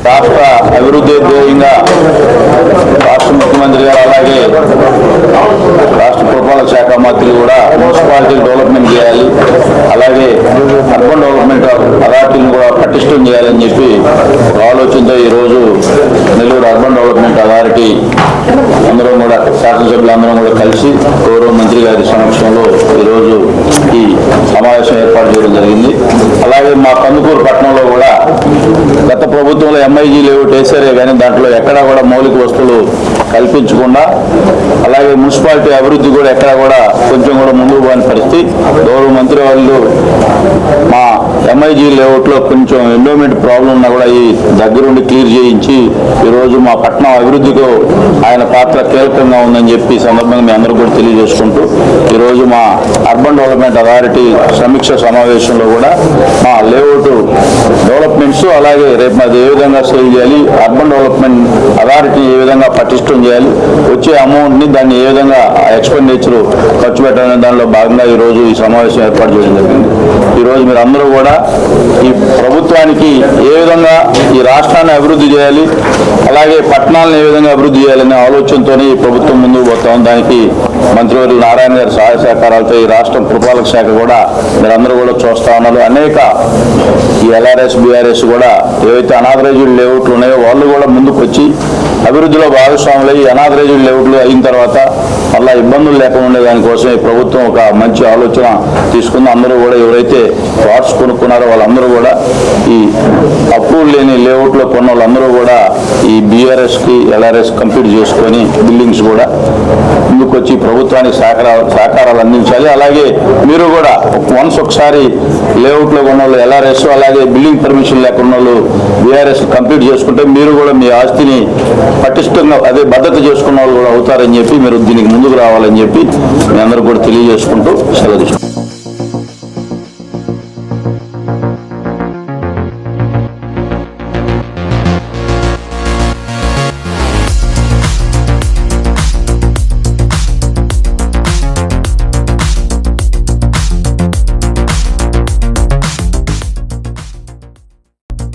రాష్ట్ర అభివృద్ధి ధ్యేయంగా రాష్ట్ర ముఖ్యమంత్రి గారు అలాగే రాష్ట్ర పురపాలక శాఖ మంత్రులు కూడా మున్సిపాలిటీ డెవలప్మెంట్ చేయాలి, అలాగే అర్బన్ డెవలప్మెంట్ అథారిటీని కూడా పటిష్టం చేయాలని చెప్పి ఒక ఆలోచనతో ఈరోజు నెల్లూరు అర్బన్ డెవలప్మెంట్ అథారిటీ అందరం కూడా శాసనసభ్యులందరం కూడా కలిసి గౌరవ మంత్రి గారి సమక్షంలో ఈరోజు ఈ సమావేశం ఏర్పాటు చేయడం జరిగింది. అలాగే మా కందుకూరు పట్టణంలో కూడా గత ప్రభుత్వంలో ఎంఐజీ లేఅవుట్ వేసారే కానీ దాంట్లో ఎక్కడా కూడా మౌలిక వస్తువులు కల్పించకుండా, అలాగే మున్సిపాలిటీ అభివృద్ధి కూడా ఎక్కడా కూడా కొంచెం కూడా ముందుకు పోని పరిస్థితి. గౌరవ మంత్రి వాళ్ళు మా ఎంఐజీ లేఅవుట్లో కొంచెం ఎండోమెంట్ ప్రాబ్లం ఉన్నా కూడా ఈ దగ్గరుండి క్లియర్ చేయించి ఈరోజు మా పట్టణం అభివృద్ధికి ఆయన పాత్ర కీలకంగా ఉందని చెప్పి సందర్భంగా మీ అందరూ కూడా తెలియజేసుకుంటూ ఈరోజు మా అర్బన్ డెవలప్మెంట్ అథారిటీ సమీక్ష సమావేశంలో కూడా మా లేఅవుట్ డెవలప్మెంట్స్ అలాగే రేపు మాది ఏ విధంగా సేవ్ చేయాలి, అర్బన్ డెవలప్మెంట్ అథారిటీ ఏ విధంగా పటిష్టం చేయాలి, వచ్చే అమౌంట్ని దాన్ని ఏ విధంగా ఎక్స్పెండిచర్ ఖర్చు పెట్టాలనే దానిలో భాగంగా ఈరోజు ఈ సమావేశం ఏర్పాటు చేయడం జరిగింది. ఈరోజు మీరు అందరూ కూడా ఈ ప్రభుత్వానికి ఏ విధంగా ఈ రాష్ట్రాన్ని అభివృద్ధి చేయాలి, అలాగే పట్టణాలను ఏ విధంగా అభివృద్ధి చేయాలనే ఆలోచనతోనే ఈ ప్రభుత్వం ముందుకు పోతాం. దానికి మంత్రివర్యులు నారాయణ గారి సహాయ సహకారాలతో ఈ రాష్ట్రం పురపాలక శాఖ కూడా మీరందరూ కూడా చూస్తా ఉన్నారు. అనేక ఈ ఎల్ఆర్ఎస్ బీఆర్ఎస్ కూడా ఏవైతే అనాథరైజ్డ్ లేఅవుట్లు ఉన్నాయో వాళ్ళు కూడా ముందుకు వచ్చి అభివృద్ధిలో భాగస్వాములు ఈ అనాథరైజ్డ్ లేఅవుట్లు అయిన తర్వాత అలా ఇబ్బందులు లేకుండా ఉండే దానికోసం ఈ ప్రభుత్వం ఒక మంచి ఆలోచన తీసుకుంది. అందరూ కూడా ఎవరైతే ప్లాట్స్ కొనుక్కున్నారో వాళ్ళందరూ కూడా ఈ అప్రూవల్ లేని లేఅవుట్లో కొన్న వాళ్ళందరూ కూడా ఈ బీఆర్ఎస్కి ఎల్ఆర్ఎస్ కంప్లీట్ చేసుకొని బిల్డింగ్స్ కూడా ముందుకు వచ్చి ప్రభుత్వానికి సహకారాలు అందించాలి. అలాగే మీరు కూడా వన్స్ ఒకసారి లేఅవుట్లో కొన్న వాళ్ళు ఎల్ఆర్ఎస్ అలాగే బిల్డింగ్ పర్మిషన్ లేకున్న వాళ్ళు బీఆర్ఎస్ కంప్లీట్ చేసుకుంటే మీరు కూడా మీ ఆస్తిని పటిష్టంగా అదే భద్రత చేసుకున్న వాళ్ళు కూడా అవుతారని చెప్పి మీరు దీనికి ముందుకు రావాలని చెప్పి మీ అందరూ కూడా తెలియజేసుకుంటూ సెలవు తీసుకుంటాం.